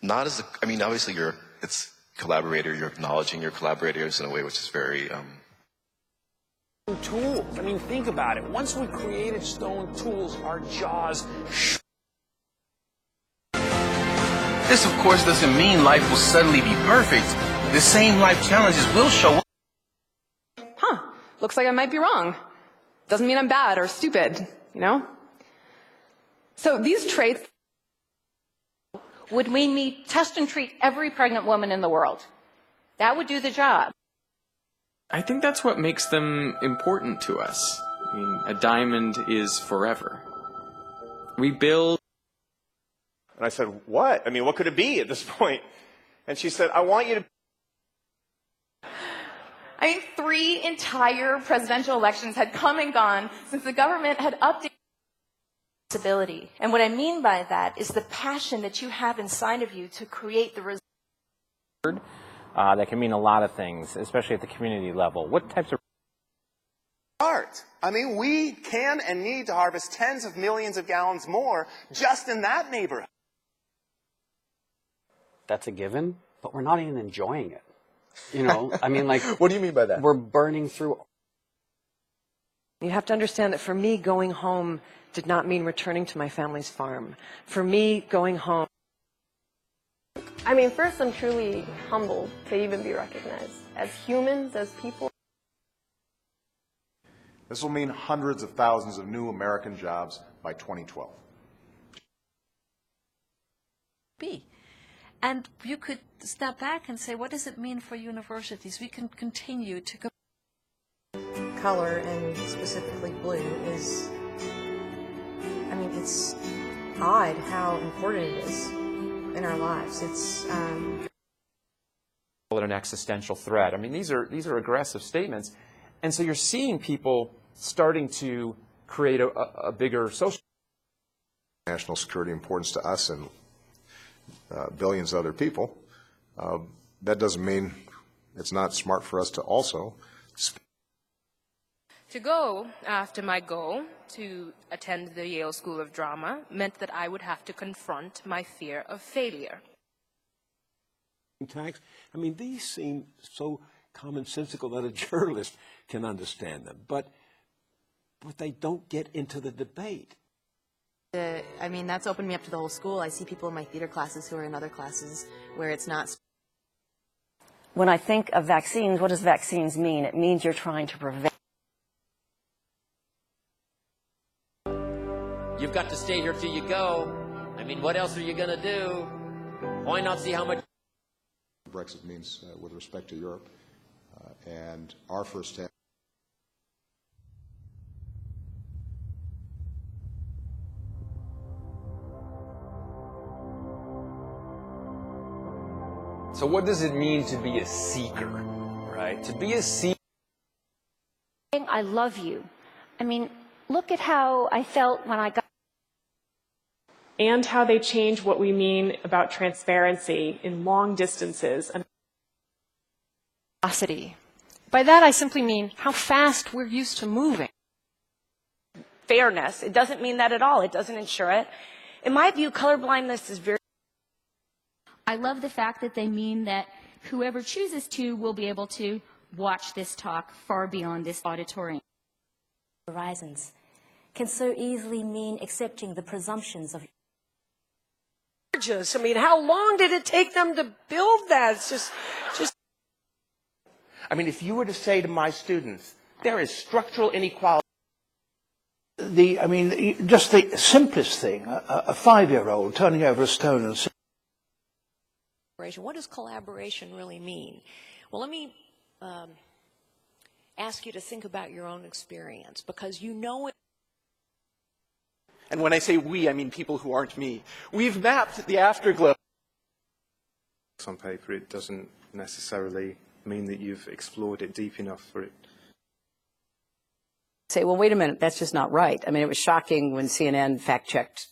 Not as I mean, obviously it's collaborator, you're acknowledging your collaborators in a way which is very, Tools. I mean, think about it. Once we created stone tools, our jaws. This, of course, doesn't mean life will suddenly be perfect. The same life challenges will show up. Looks like I might be wrong. Doesn't mean I'm bad or stupid, you know? So these traits would mean me test and treat every pregnant woman in the world. That would do the job. I think that's what makes them important to us. I mean, a diamond is forever. We build... And I said, what? I mean, what could it be at this point? And she said, I want you to... I mean, 3 entire presidential elections had come and gone since the government had updated. And what I mean by that is the passion that you have inside of you to create the result. That can mean a lot of things, especially at the community level. What types of... Art. I mean, we can and need to harvest tens of millions of gallons more just in that neighborhood. That's a given, but we're not even enjoying it. You know, I mean, like... What do you mean by that? We're burning through... You have to understand that for me, going home did not mean returning to my family's farm. For me, going home... I mean, first, I'm truly humbled to even be recognized as humans, as people. This will mean hundreds of thousands of new American jobs by 2012. And you could step back and say, what does it mean for universities? We can continue to go. Color, and specifically blue, is, I mean, it's odd how important it is in our lives. It's an existential threat. I mean, these are aggressive statements, and so you're seeing people starting to create a bigger social National security importance to us and billions of other people. That doesn't mean it's not smart for us to also. To go after my goal to attend the Yale School of Drama meant that I would have to confront my fear of failure. Tax, I mean, these seem so commonsensical that a journalist can understand them, but they don't get into the debate. I mean, that's opened me up to the whole school. I see people in my theater classes who are in other classes where it's not. When I think of vaccines, what does vaccines mean? It means you're trying to prevent. You've got to stay here till you go. I mean, what else are you going to do? Why not see how much Brexit means with respect to Europe and our first step. So what does it mean to be a seeker, right? To be a seeker. I love you. I mean, look at how I felt when I got. And how they change what we mean about transparency in long distances. Velocity. By that, I simply mean how fast we're used to moving. Fairness. It doesn't mean that at all. It doesn't ensure it. In my view, colorblindness is very. I love the fact that they mean that whoever chooses to will be able to watch this talk far beyond this auditorium. Horizons can so easily mean accepting the presumptions of. I mean, how long did it take them to build that? It's just. I mean, if you were to say to my students, there is structural inequality. Just the simplest thing, a 5-year-old turning over a stone and saying, What does collaboration really mean? Well, let me ask you to think about your own experience, because you know it. And when I say we, I mean people who aren't me. We've mapped the afterglow. On paper, it doesn't necessarily mean that you've explored it deep enough for it. Say, well, wait a minute, that's just not right. I mean, it was shocking when CNN fact-checked